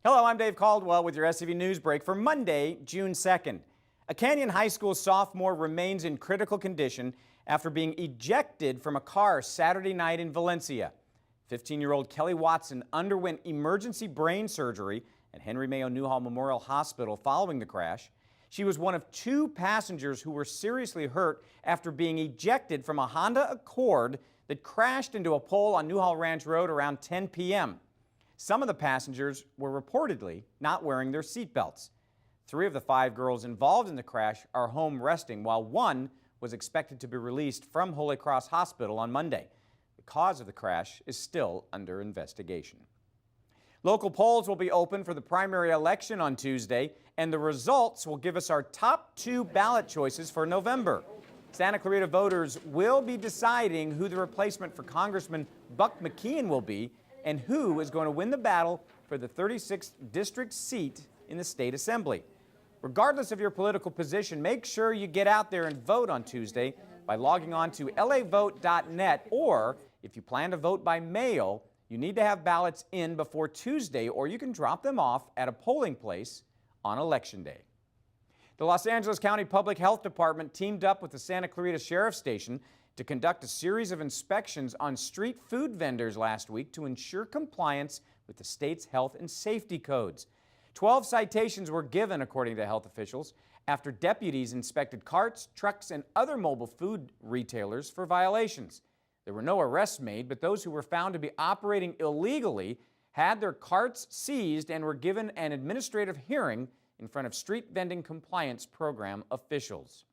Hello, I'm Dave Caldwell with your SCV News Break for Monday, June 2nd. A Canyon High School sophomore remains in critical condition after being ejected from a car Saturday night in Valencia. 15-year-old Kelly Watson underwent emergency brain surgery at Henry Mayo Newhall Memorial Hospital following the crash. She was one of two passengers who were seriously hurt after being ejected from a Honda Accord that crashed into a pole on Newhall Ranch Road around 10 p.m. Some of the passengers were reportedly not wearing their seatbelts. 3 of the 5 girls involved in the crash are home resting, while one was expected to be released from Holy Cross Hospital on Monday. The cause of the crash is still under investigation. Local polls will be open for the primary election on Tuesday, and the results will give us our top 2 ballot choices for November. Santa Clarita voters will be deciding who the replacement for Congressman Buck McKeon will be and who is going to win the battle for the 36th district seat in the state assembly. Regardless of your political position, make sure you get out there and vote on Tuesday by logging on to lavote.net, or if you plan to vote by mail, you need to have ballots in before Tuesday, or you can drop them off at a polling place on Election Day. The Los Angeles County Public Health Department teamed up with the Santa Clarita Sheriff Station to conduct a series of inspections on street food vendors last week to ensure compliance with the state's health and safety codes. 12 citations were given, according to health officials, after deputies inspected carts, trucks, and other mobile food retailers for violations. There were no arrests made, but those who were found to be operating illegally had their carts seized and were given an administrative hearing in front of Street Vending Compliance Program officials.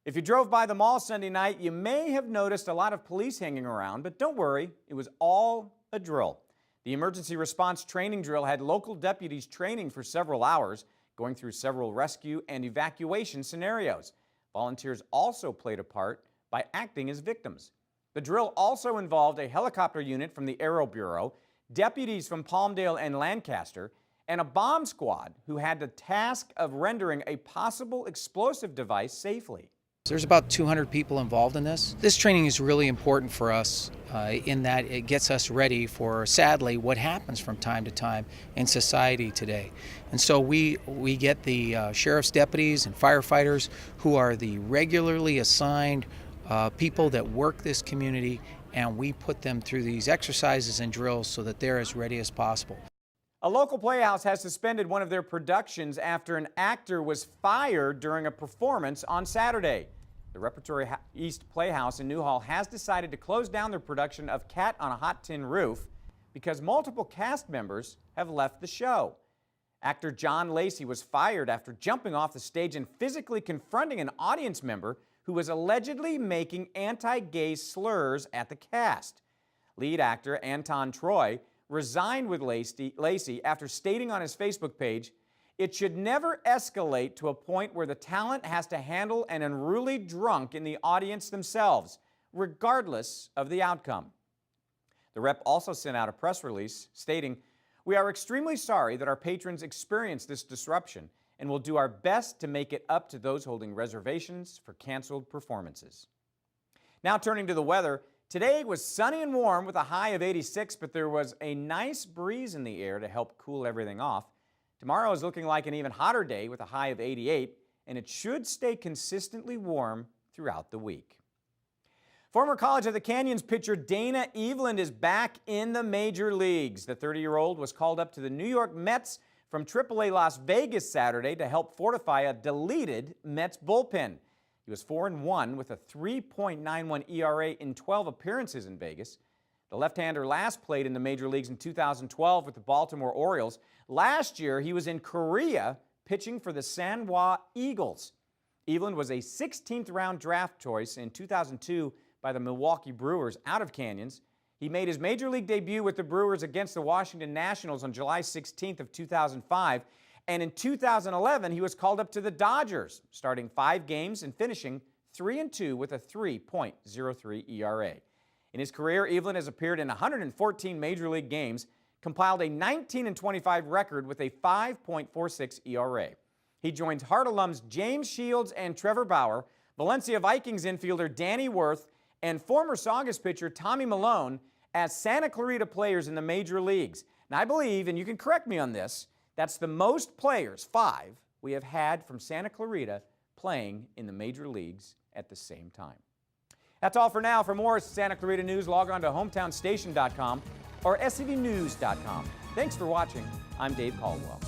If you drove by the mall Sunday night, you may have noticed a lot of police hanging around, but don't worry, it was all a drill. The emergency response training drill had local deputies training for several hours, going through several rescue and evacuation scenarios. Volunteers also played a part by acting as victims. The drill also involved a helicopter unit from the Aero Bureau, deputies from Palmdale and Lancaster, and a bomb squad who had the task of rendering a possible explosive device safely. There's about 200 people involved in this. This training is really important for us in that it gets us ready for, sadly, what happens from time to time in society today. And so we get the sheriff's deputies and firefighters who are the regularly assigned people that work this community, and we put them through these exercises and drills so that they're as ready as possible. A local playhouse has suspended one of their productions after an actor was fired during a performance on Saturday. The Repertory East Playhouse in Newhall has decided to close down their production of Cat on a Hot Tin Roof because multiple cast members have left the show. Actor John Lacey was fired after jumping off the stage and physically confronting an audience member who was allegedly making anti-gay slurs at the cast. Lead actor Anton Troy resigned with Lacey after stating on his Facebook page, "It should never escalate to a point where the talent has to handle an unruly drunk in the audience themselves, regardless of the outcome." The rep also sent out a press release stating, "We are extremely sorry that our patrons experienced this disruption and will do our best to make it up to those holding reservations for canceled performances." Now turning to the weather. Today was sunny and warm with a high of 86, but there was a nice breeze in the air to help cool everything off. Tomorrow is looking like an even hotter day with a high of 88, and it should stay consistently warm throughout the week. Former College of the Canyons pitcher Dana Eveland is back in the major leagues. The 30-year-old was called up to the New York Mets from AAA Las Vegas Saturday to help fortify a deleted Mets bullpen. He was 4-1 with a 3.91 ERA in 12 appearances in Vegas. The left-hander last played in the major leagues in 2012 with the Baltimore Orioles. Last year, he was in Korea pitching for the San Hwa Eagles. Eveland was a 16th-round draft choice in 2002 by the Milwaukee Brewers out of Canyons. He made his major league debut with the Brewers against the Washington Nationals on July 16th of 2005. And in 2011, he was called up to the Dodgers, starting 5 games and finishing 3-2 with a 3.03 ERA. In his career, Eveland has appeared in 114 major league games, compiled a 19-25 record with a 5.46 ERA. He joins Hart alums James Shields and Trevor Bauer, Valencia Vikings infielder Danny Worth, and former Saugus pitcher Tommy Malone as Santa Clarita players in the major leagues. Now, I believe, and you can correct me on this, That's the most players, 5, we have had from Santa Clarita playing in the major leagues at the same time. That's all for now. For more Santa Clarita news, log on to hometownstation.com or scvnews.com. Thanks for watching. I'm Dave Caldwell.